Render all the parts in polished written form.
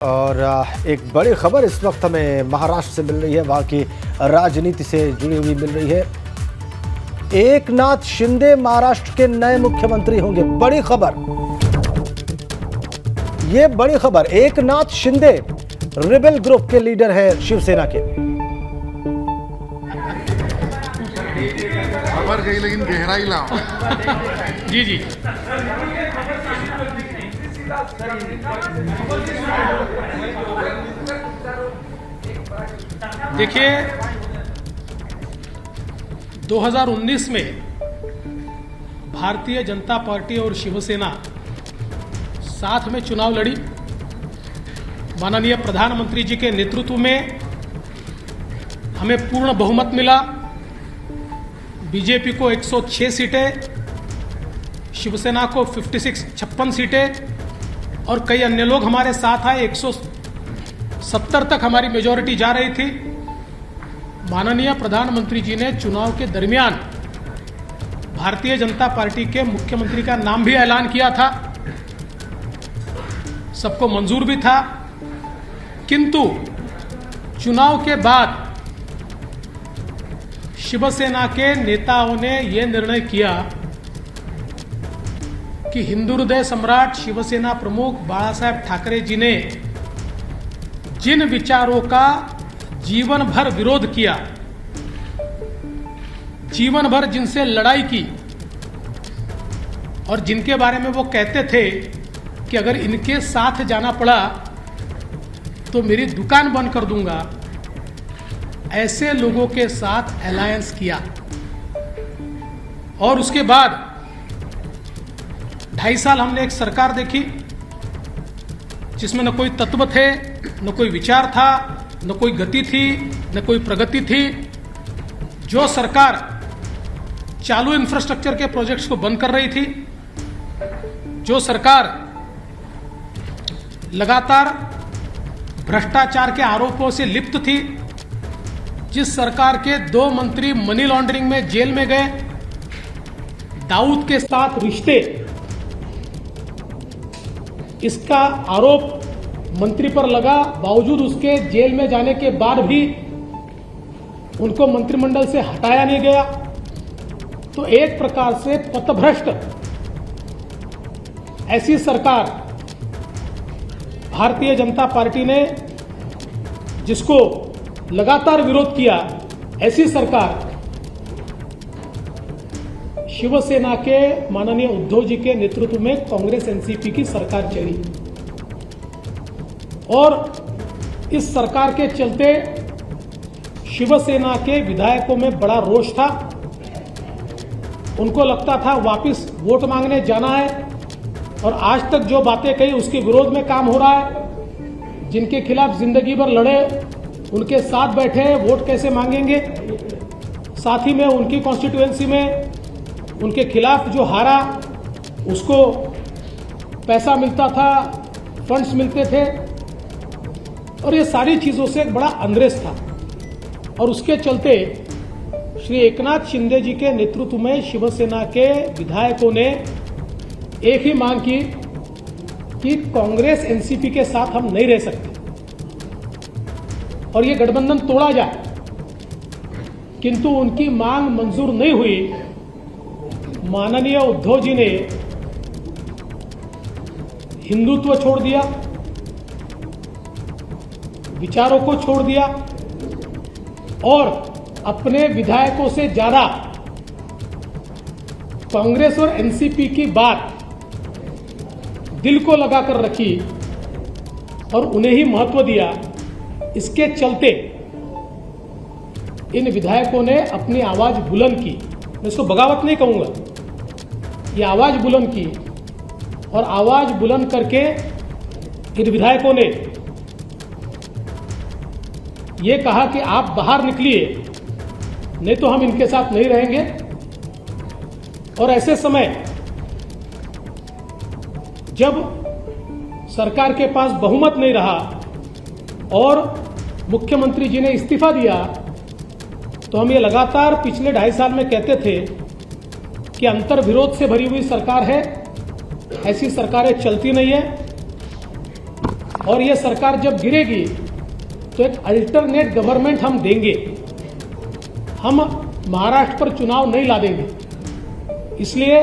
और एक बड़ी खबर इस वक्त हमें महाराष्ट्र से मिल रही है, वहाँ की राजनीति से जुड़ी हुई मिल रही है। एकनाथ शिंदे महाराष्ट्र के नए मुख्यमंत्री होंगे। बड़ी खबर, ये बड़ी खबर। एकनाथ शिंदे रिबेल ग्रुप के लीडर है शिवसेना के। खबर गई लेकिन गहराई लाओ। जी जी देखिए, 2019 में भारतीय जनता पार्टी और शिवसेना साथ में चुनाव लड़ी। माननीय प्रधानमंत्री जी के नेतृत्व में हमें पूर्ण बहुमत मिला। बीजेपी को 106 सीटें, शिवसेना को 56 सीटें और कई अन्य लोग हमारे साथ आए। 170 तक हमारी मेजॉरिटी जा रही थी। माननीय प्रधानमंत्री जी ने चुनाव के दरमियान भारतीय जनता पार्टी के मुख्यमंत्री का नाम भी ऐलान किया था, सबको मंजूर भी था। किंतु चुनाव के बाद शिवसेना के नेताओं ने यह निर्णय किया कि हिंदू हृदय सम्राट शिवसेना प्रमुख बाला साहेब ठाकरे जी ने जिन विचारों का जीवन भर विरोध किया, जीवन भर जिनसे लड़ाई की और जिनके बारे में वो कहते थे कि अगर इनके साथ जाना पड़ा तो मेरी दुकान बंद कर दूंगा, ऐसे लोगों के साथ अलायंस किया। और उसके बाद 2.5 साल हमने एक सरकार देखी जिसमें न कोई तत्व थे, न कोई विचार था, न कोई गति थी, न कोई प्रगति थी। जो सरकार चालू इंफ्रास्ट्रक्चर के प्रोजेक्ट्स को बंद कर रही थी, जो सरकार लगातार भ्रष्टाचार के आरोपों से लिप्त थी, जिस सरकार के 2 मंत्री मनी लॉन्ड्रिंग में जेल में गए, दाऊद के साथ रिश्ते, इसका आरोप मंत्री पर लगा, बावजूद उसके जेल में जाने के बाद भी उनको मंत्रिमंडल से हटाया नहीं गया। तो एक प्रकार से पथभ्रष्ट ऐसी सरकार भारतीय जनता पार्टी ने, जिसको लगातार विरोध किया, ऐसी सरकार शिवसेना के माननीय उद्धव जी के नेतृत्व में कांग्रेस एनसीपी की सरकार चली। और इस सरकार के चलते शिवसेना के विधायकों में बड़ा रोष था। उनको लगता था वापस वोट मांगने जाना है, और आज तक जो बातें कही उसके विरोध में काम हो रहा है। जिनके खिलाफ जिंदगी भर लड़े उनके साथ बैठे, वोट कैसे मांगेंगे। साथ ही में उनकी कॉन्स्टिट्यूएंसी में उनके खिलाफ जो हारा उसको पैसा मिलता था, फंड्स मिलते थे, और ये सारी चीज़ों से एक बड़ा अंद्रेस था। और उसके चलते श्री एकनाथ शिंदे जी के नेतृत्व में शिवसेना के विधायकों ने एक ही मांग की कि कांग्रेस एनसीपी के साथ हम नहीं रह सकते और ये गठबंधन तोड़ा जाए। किंतु उनकी मांग मंजूर नहीं हुई। माननीय उद्धव जी ने हिंदुत्व छोड़ दिया, विचारों को छोड़ दिया, और अपने विधायकों से ज्यादा कांग्रेस और एनसीपी की बात दिल को लगाकर रखी और उन्हें ही महत्व दिया। इसके चलते इन विधायकों ने अपनी आवाज बुलंद की। मैं इसको बगावत नहीं कहूंगा, ये आवाज बुलंद की, और आवाज बुलंद करके इन विधायकों ने ये कहा कि आप बाहर निकलिए, नहीं तो हम इनके साथ नहीं रहेंगे। और ऐसे समय जब सरकार के पास बहुमत नहीं रहा और मुख्यमंत्री जी ने इस्तीफा दिया, तो हम ये लगातार पिछले 2.5 साल में कहते थे कि अंतर विरोध से भरी हुई सरकार है, ऐसी सरकारें चलती नहीं है। और ये सरकार जब गिरेगी तो एक अल्टरनेट गवर्नमेंट हम देंगे। हम महाराष्ट्र पर चुनाव नहीं ला देंगे। इसलिए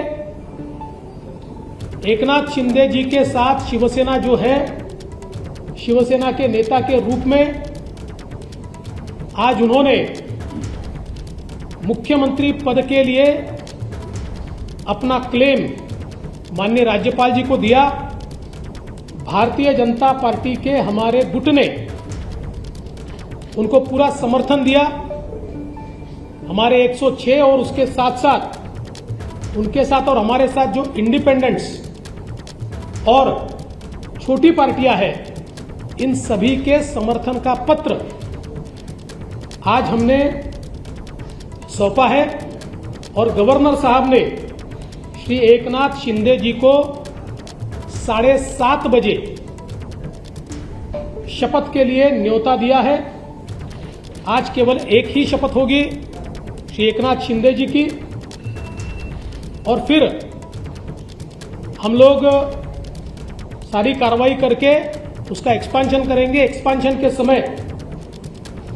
एकनाथ शिंदे जी के साथ शिवसेना जो है, शिवसेना के नेता के रूप में आज उन्होंने मुख्यमंत्री पद के लिए अपना क्लेम माननीय राज्यपाल जी को दिया। भारतीय जनता पार्टी के हमारे गुट ने उनको पूरा समर्थन दिया। हमारे 106 और उसके साथ साथ उनके साथ और हमारे साथ जो इंडिपेंडेंट्स और छोटी पार्टियां हैं, इन सभी के समर्थन का पत्र आज हमने सौंपा है और गवर्नर साहब ने श्री एकनाथ शिंदे जी को 7:30 बजे शपथ के लिए न्योता दिया है। आज केवल एक ही शपथ होगी श्री एकनाथ शिंदे जी की, और फिर हम लोग सारी कार्रवाई करके उसका एक्सपांशन करेंगे। एक्सपांशन के समय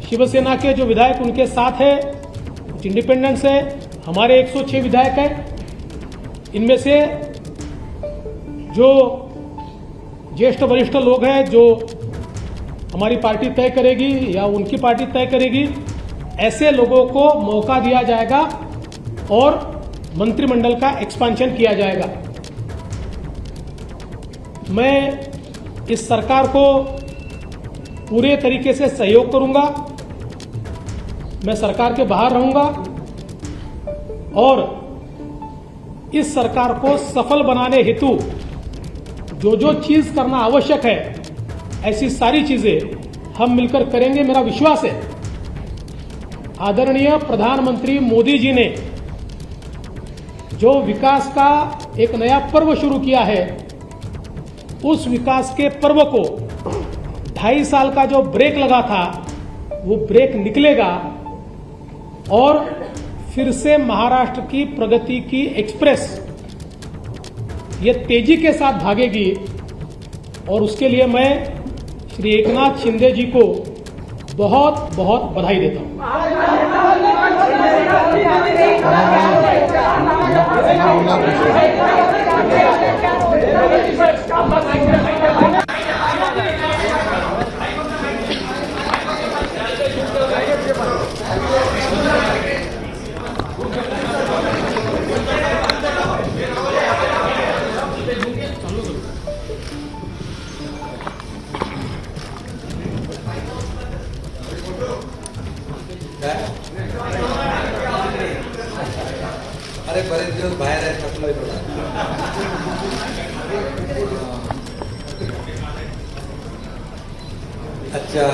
शिवसेना के जो विधायक उनके साथ है, कुछ इंडिपेंडेंट्स है, हमारे 106 विधायक हैं। इनमें से जो ज्येष्ठ वरिष्ठ लोग हैं, जो हमारी पार्टी तय करेगी या उनकी पार्टी तय करेगी, ऐसे लोगों को मौका दिया जाएगा और मंत्रिमंडल का एक्सपांशन किया जाएगा। मैं इस सरकार को पूरे तरीके से सहयोग करूंगा। मैं सरकार के बाहर रहूंगा और इस सरकार को सफल बनाने हेतु जो जो चीज करना आवश्यक है, ऐसी सारी चीजें हम मिलकर करेंगे। मेरा विश्वास है आदरणीय प्रधानमंत्री मोदी जी ने जो विकास का एक नया पर्व शुरू किया है, उस विकास के पर्व को 2.5 साल का जो ब्रेक लगा था, वो ब्रेक निकलेगा और फिर से महाराष्ट्र की प्रगति की एक्सप्रेस ये तेजी के साथ भागेगी। और उसके लिए मैं श्री एकनाथ शिंदे जी को बहुत बहुत बधाई देता हूं। अरे बरेच दिवस बाहेर आहे, थकलोय थोडा. आजच्या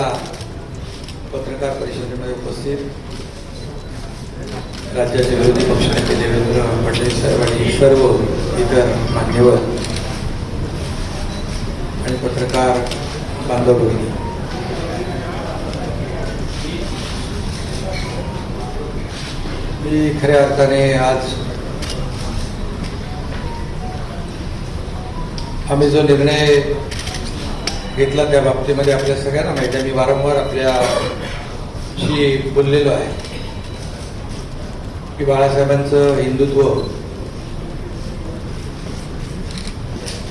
पत्रकार परिषदेमध्ये उपस्थित राज्याचे विरोधी पक्षनेते देवेंद्र फडणवीस साहेब आणि सर्व इतर मान्यवर आणि पत्रकार बांधव भगिनी, मी खऱ्या अर्थाने आज आम्ही जो निर्णय घेतला त्या बाबतीमध्ये आपल्या सगळ्यांना माहिती आहे. मी वारंवार आपल्याशी बोललेलो आहे की बाळासाहेबांचं हिंदुत्व,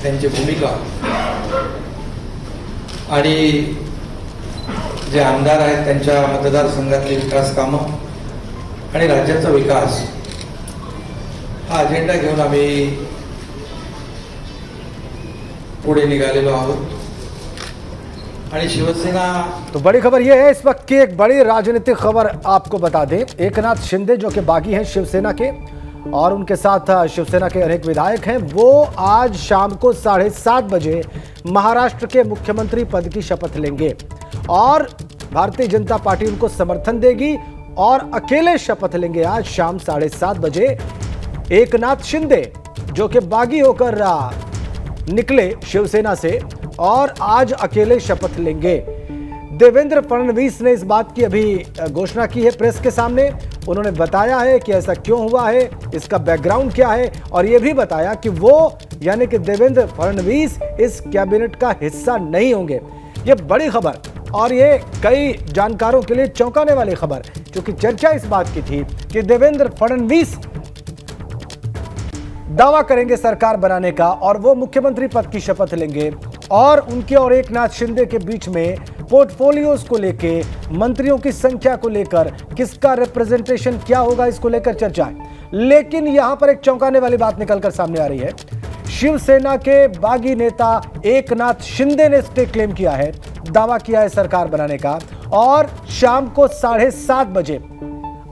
त्यांची भूमिका आणि जे आमदार आहेत त्यांच्या मतदारसंघातली विकास कामं आणि राज्याचा विकास हा अजेंडा घेऊन आम्ही पुढे निघालेलो आहोत. आणि शिवसेना तो बड़ी खबर यह है इस वक्त की, एक बड़ी राजनीतिक खबर आपको बता दें। एकनाथ शिंदे जो कि बागी हैं शिवसेना के और उनके साथ शिवसेना के अनेक विधायक हैं, वो आज शाम को 7:30 बजे महाराष्ट्र के मुख्यमंत्री पद की शपथ लेंगे और भारतीय जनता पार्टी उनको समर्थन देगी और अकेले शपथ लेंगे। आज शाम 7:30 बजे एकनाथ शिंदे जो कि बागी होकर निकले शिवसेना से और आज अकेले शपथ लेंगे। देवेंद्र फडणवीस ने इस बात की अभी घोषणा की है प्रेस के सामने। उन्होंने बताया है कि ऐसा क्यों हुआ है, इसका बैकग्राउंड क्या है, और यह भी बताया कि वो यानी कि देवेंद्र फडणवीस इस कैबिनेट का हिस्सा नहीं होंगे। ये बड़ी खबर और ये कई जानकारों के लिए चौंकाने वाली खबर, क्योंकि चर्चा इस बात की थी कि देवेंद्र फडणवीस दावा करेंगे सरकार बनाने का और वो मुख्यमंत्री पद की शपथ लेंगे, और उनके और एकनाथ शिंदे के बीच में पोर्टफोलियोज को लेके, मंत्रियों की संख्या को लेकर, किसका रिप्रेजेंटेशन क्या होगा, इसको लेकर चर्चा है। लेकिन यहां पर एक चौंकाने वाली बात निकलकर सामने आ रही है। शिवसेना के बागी नेता एकनाथ शिंदे ने इसके क्लेम किया है, दावा किया है सरकार बनाने का, और शाम को 7:30 बजे,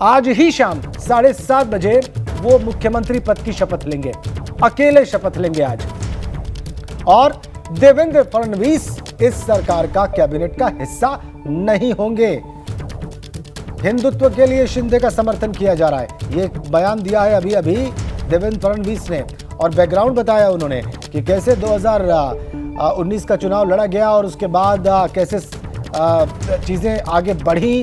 आज ही शाम 7:30 बजे वो मुख्यमंत्री पद की शपथ लेंगे, अकेले शपथ लेंगे आज। और देवेंद्र फडणवीस इस सरकार का कैबिनेट का हिस्सा नहीं होंगे। हिंदुत्व के लिए शिंदे का समर्थन किया जा रहा है, ये बयान दिया है अभी अभी देवेंद्र फडणवीस ने, और बैकग्राउंड बताया उन्होंने कि कैसे 2019 का चुनाव लड़ा गया और उसके बाद कैसे चीजें आगे बढ़ी,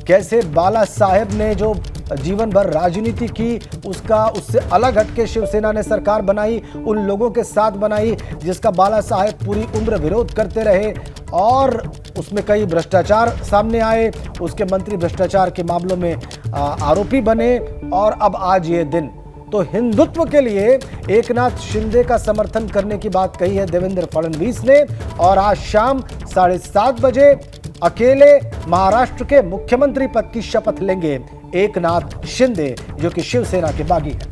कैसे बाला साहेब ने जो जीवन भर राजनीति की उससे अलग हटके शिवसेना ने सरकार बनाई, उन लोगों के साथ बनाई जिसका बाला साहेब पूरी उम्र विरोध करते रहे, और उसमें कई भ्रष्टाचार सामने आए, उसके मंत्री भ्रष्टाचार के मामलों में आरोपी बने, और अब आज ये दिन। तो हिंदुत्व के लिए एकनाथ शिंदे का समर्थन करने की बात कही है देवेंद्र फडणवीस ने, और आज शाम 7:30 बजे अकेले महाराष्ट्र के मुख्यमंत्री पद की शपथ लेंगे एकनाथ शिंदे, जो कि शिवसेना के बागी हैं।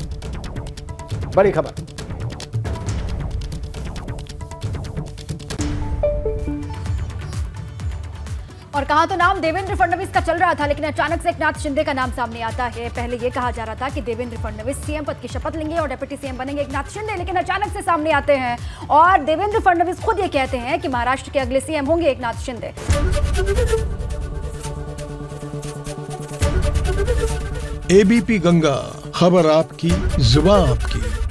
बड़ी खबर। और कहा तो नाम देवेंद्र फडणवीस का चल रहा था, लेकिन अचानक से एकनाथ शिंदे का नाम सामने आता है। पहले यह कहा जा रहा था कि देवेंद्र फडणवीस सीएम पद की शपथ लेंगे और डिप्टी सीएम बनेंगे एकनाथ शिंदे, लेकिन अचानक से सामने आते हैं और देवेंद्र फडणवीस खुद ये कहते हैं कि महाराष्ट्र के अगले सीएम होंगे एकनाथ शिंदे। एबीपी गंगा, खबर आपकी, जुबान आपकी।